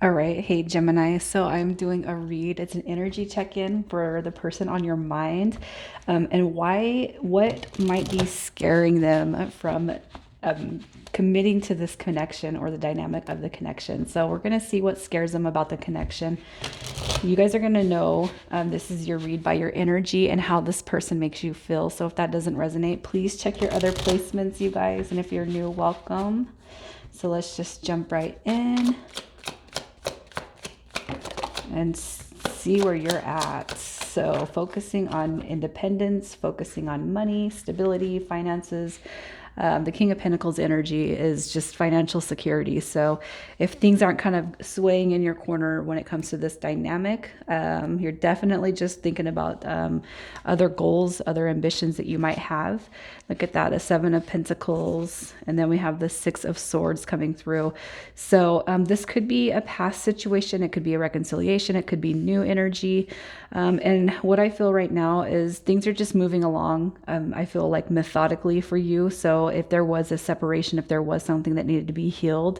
All right. Hey, Gemini. So I'm doing a read. It's an energy check-in for the person on your mind, and what might be scaring them from um, committing to this connection or the dynamic of the connection. So we're going to see what scares them about the connection. You guys are going to know this is your read by your energy and how this person makes you feel. So if that doesn't resonate, please check your other placements, you guys. And if you're new, welcome. So let's just jump right in and see where you're at. So, focusing on independence, focusing on money, stability, finances. The King of Pentacles energy is just financial security. So, if things aren't kind of swaying in your corner when it comes to this dynamic, you're definitely just thinking about other goals, other ambitions that you might have. Look at that, a Seven of Pentacles, and then we have the Six of Swords coming through. So this could be a past situation. It could be a reconciliation. It could be new energy. And what I feel right now is things are just moving along. I feel like methodically for you. So if there was a separation, if there was something that needed to be healed,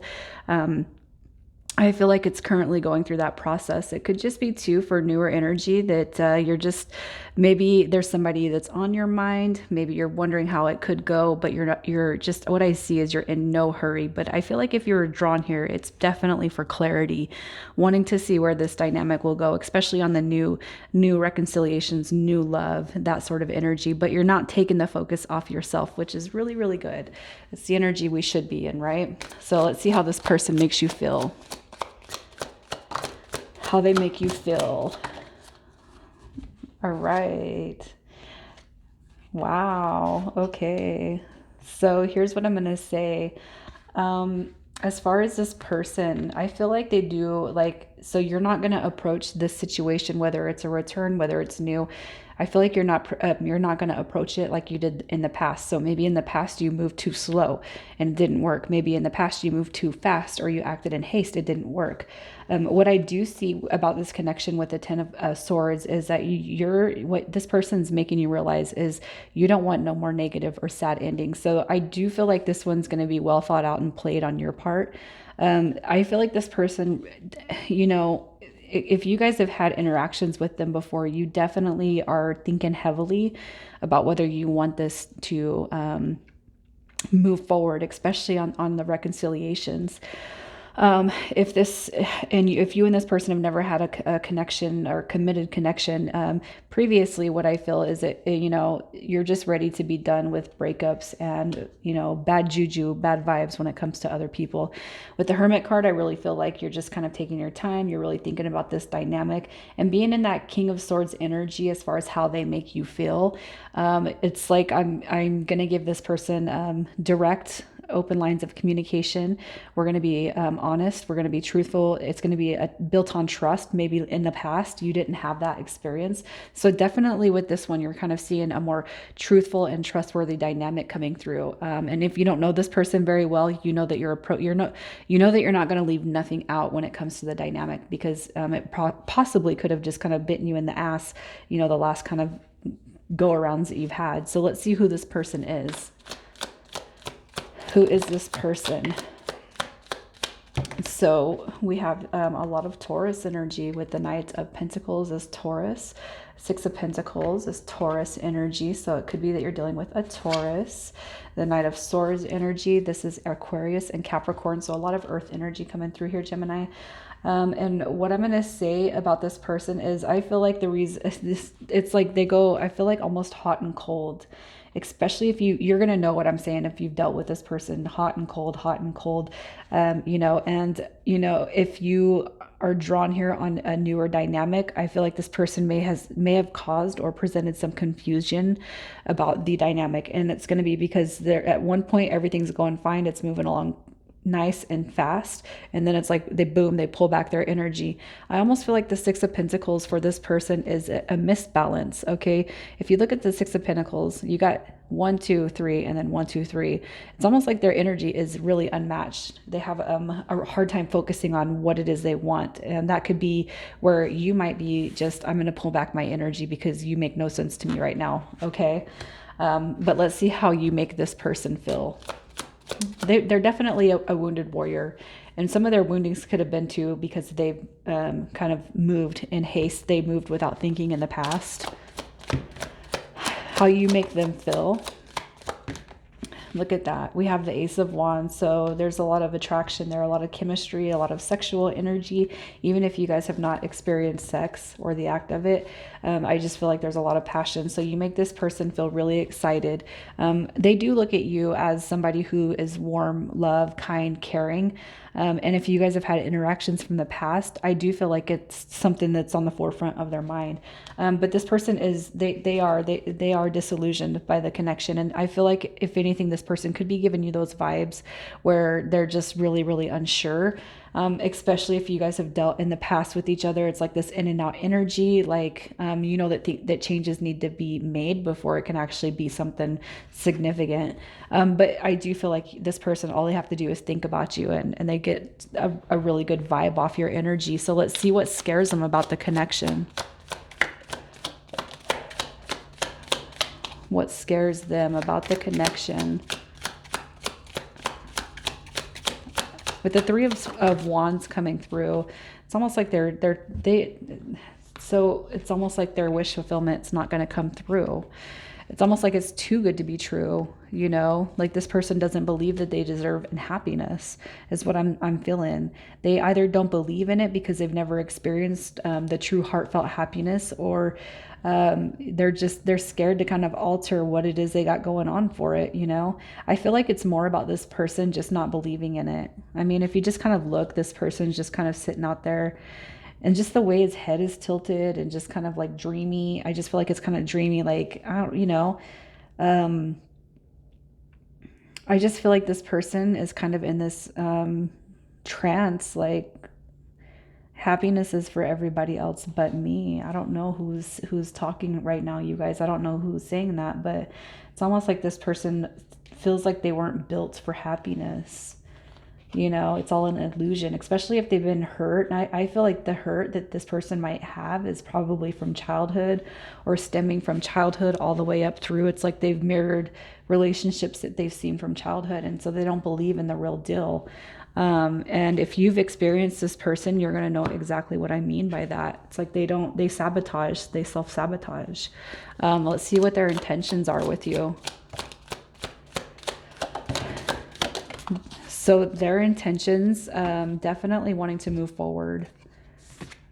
I feel like it's currently going through that process. It could just be too for newer energy that you're just, maybe there's somebody that's on your mind. Maybe you're wondering how it could go, but you're not, you're just, what I see is you're in no hurry. But I feel like if you're drawn here, it's definitely for clarity, wanting to see where this dynamic will go, especially on the new reconciliations, new love, that sort of energy. But you're not taking the focus off yourself, which is really, really good. It's the energy we should be in, right? So let's see how this person makes you feel. How they make you feel. All right. Wow. Okay. So here's what I'm going to say. As far as this person, I feel like they do like, so you're not going to approach this situation, whether it's a return, whether it's new. I feel like you're not going to approach it like you did in the past. So maybe in the past you moved too slow and it didn't work. Maybe in the past you moved too fast or you acted in haste. It didn't work. What I do see about this connection with the Ten of Swords is that what this person's making you realize is you don't want no more negative or sad endings. So I do feel like this one's going to be well thought out and played on your part. I feel like this person, you know, if you guys have had interactions with them before, you definitely are thinking heavily about whether you want this to move forward, especially on the reconciliations. If this and if you and this person have never had a connection or committed connection previously, what I feel is that you know you're just ready to be done with breakups and you know bad juju, bad vibes when it comes to other people. With the Hermit card, I really feel like you're just kind of taking your time. You're really thinking about this dynamic and being in that King of Swords energy as far as how they make you feel. It's like I'm gonna give this person direct open lines of communication. We're going to be honest. We're going to be truthful. It's going to be built on trust. Maybe in the past you didn't have that experience. So definitely with this one, you're kind of seeing a more truthful and trustworthy dynamic coming through. And if you don't know this person very well, you know that you know that you're not going to leave nothing out when it comes to the dynamic because it possibly could have just kind of bitten you in the ass, you know, the last kind of go arounds that you've had. So let's see who this person is. Who is this person? So we have a lot of Taurus energy with the Knight of Pentacles as Taurus. Six of Pentacles is Taurus energy. So it could be that you're dealing with a Taurus. The Knight of Swords energy. This is Aquarius and Capricorn. So a lot of earth energy coming through here, Gemini. And what I'm going to say about this person is I feel like the reason it's like they go, I feel like almost hot and cold, especially if you're going to know what I'm saying. If you've dealt with this person, hot and cold, you know, and you know, if you are drawn here on a newer dynamic, I feel like this person may have caused or presented some confusion about the dynamic. And it's going to be because they're at one point, everything's going fine. It's moving along nice and fast, and then it's like they pull back their energy. I almost feel like the Six of Pentacles for this person is a misbalance. Okay, if you look at the Six of Pentacles, you got 1 2 3 and then 1 2 3. It's almost like their energy is really unmatched. They have a hard time focusing on what it is they want, and that could be where you might be just, I'm going to pull back my energy because you make no sense to me right now. Okay, but let's see how you make this person feel. They're definitely a wounded warrior, And some of their woundings could have been too because they've kind of moved in haste. They moved without thinking in the past. How you make them feel. Look at that. We have the Ace of Wands. So there's a lot of attraction there, a lot of chemistry, a lot of sexual energy. Even if you guys have not experienced sex or the act of it, I just feel like there's a lot of passion. So you make this person feel really excited. They do look at you as somebody who is warm, love, kind, caring. And if you guys have had interactions from the past, I do feel like it's something that's on the forefront of their mind. But this person is, they are disillusioned by the connection. And I feel like if anything, this person could be giving you those vibes where they're just really, really unsure. Especially if you guys have dealt in the past with each other. It's like this in and out energy, like, you know, that changes need to be made before it can actually be something significant. But I do feel like this person, all they have to do is think about you, and they get a really good vibe off your energy. So let's see what scares them about the connection. What scares them about the connection? With the Three of Wands coming through, it's almost like so it's almost like their wish fulfillment's not going to come through. It's almost like it's too good to be true, you know? Like this person doesn't believe that they deserve happiness, is what I'm feeling. They either don't believe in it because they've never experienced the true heartfelt happiness, or they're scared to kind of alter what it is they got going on for it, you know? I feel like it's more about this person just not believing in it. I mean, if you just kind of look, this person's just kind of sitting out there, and just the way his head is tilted and just kind of like dreamy. I just feel like it's kind of dreamy, like, I don't, you know, I just feel like this person is kind of in this trance, like happiness is for everybody else but me. I don't know who's talking right now, you guys. I don't know who's saying that, but it's almost like this person feels like they weren't built for happiness. You know, it's all an illusion, especially if they've been hurt. And I feel like the hurt that this person might have is probably from childhood, or stemming from childhood all the way up through. It's like they've mirrored relationships that they've seen from childhood. And so they don't believe in the real deal. And if you've experienced this person, you're going to know exactly what I mean by that. It's like they sabotage, they self-sabotage. Let's see what their intentions are with you. So their intentions, definitely wanting to move forward,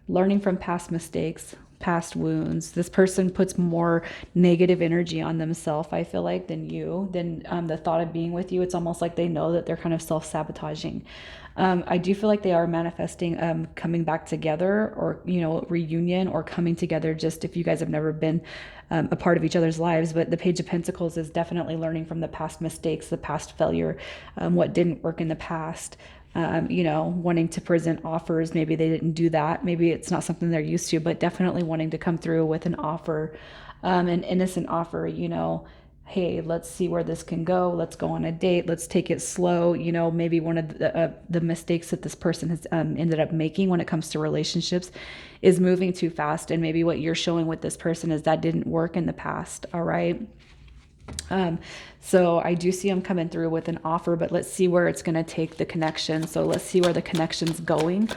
learning from past mistakes, past wounds. This person puts more negative energy on themselves, I feel like, than the thought of being with you. It's almost like they know that they're kind of self-sabotaging. I do feel like they are manifesting coming back together, or, you know, reunion, or coming together, just if you guys have never been a part of each other's lives. But the Page of Pentacles is definitely learning from the past mistakes, the past failure, what didn't work in the past. You know, wanting to present offers. Maybe they didn't do that. Maybe it's not something they're used to, but definitely wanting to come through with an offer, an innocent offer, you know. Hey, let's see where this can go. Let's go on a date. Let's take it slow. You know, maybe one of the mistakes that this person has ended up making when it comes to relationships is moving too fast. And maybe what you're showing with this person is that didn't work in the past. All right. So I do see them coming through with an offer, but let's see where it's going to take the connection. So let's see where the connection's going.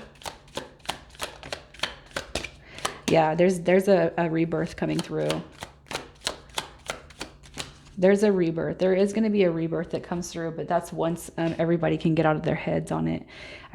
Yeah, there's a rebirth coming through. There's a rebirth. There is going to be a rebirth that comes through, but that's once everybody can get out of their heads on it.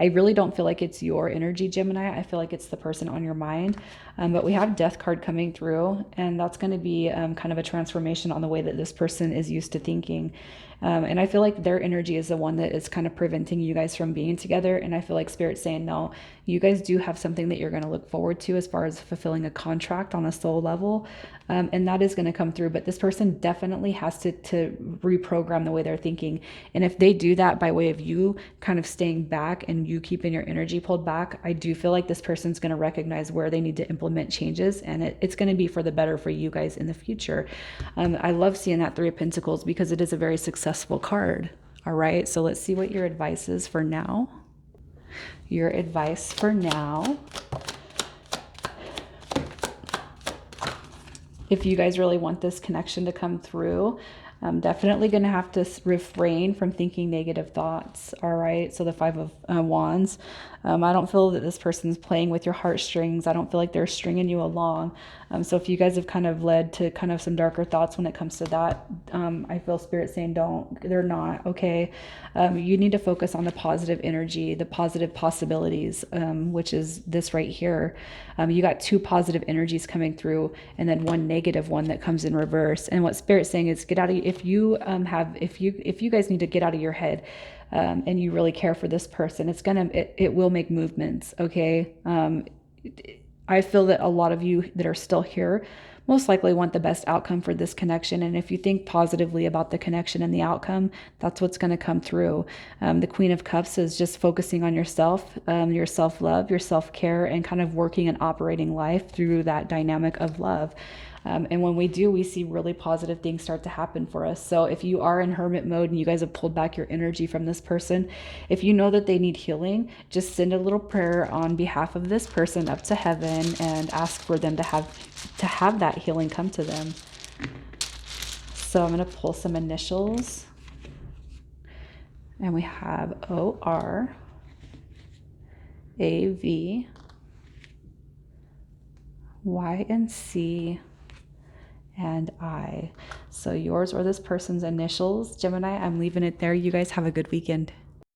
I really don't feel like it's your energy, Gemini. I feel like it's the person on your mind. But we have Death card coming through, and that's going to be kind of a transformation on the way that this person is used to thinking. And I feel like their energy is the one that is kind of preventing you guys from being together. And I feel like Spirit's saying, no, you guys do have something that you're going to look forward to as far as fulfilling a contract on a soul level. And that is going to come through. But this person definitely has to reprogram the way they're thinking. And if they do that by way of you kind of staying back and you keeping your energy pulled back, I do feel like this person's going to recognize where they need to implement changes. And it's going to be for the better for you guys in the future. I love seeing that Three of Pentacles because it is a very successful card. All right. So let's see what your advice is for now. Your advice for now. If you guys really want this connection to come through, I'm definitely going to have to refrain from thinking negative thoughts. All right. So the Five of Wands. I don't feel that this person's playing with your heartstrings. I don't feel like they're stringing you along. So if you guys have kind of led to kind of some darker thoughts when it comes to that, I feel Spirit saying don't. They're not. Okay. You need to focus on the positive energy, the positive possibilities, which is this right here. You got two positive energies coming through, and then one negative one that comes in reverse. And what Spirit's saying is, get out of, if you guys need to get out of your head, and you really care for this person, it will make movements. Okay. I feel that a lot of you that are still here most likely want the best outcome for this connection. And if you think positively about the connection and the outcome, that's what's going to come through. The Queen of Cups is just focusing on yourself, your self-love, your self-care, and kind of working and operating life through that dynamic of love. And when we do, we see really positive things start to happen for us. So if you are in hermit mode and you guys have pulled back your energy from this person, if you know that they need healing, just send a little prayer on behalf of this person up to heaven and ask for them to have that healing come to them. So I'm going to pull some initials. And we have O-R, A-V, Y and C, and I. So yours or this person's initials. Gemini, I'm leaving it there. You guys have a good weekend.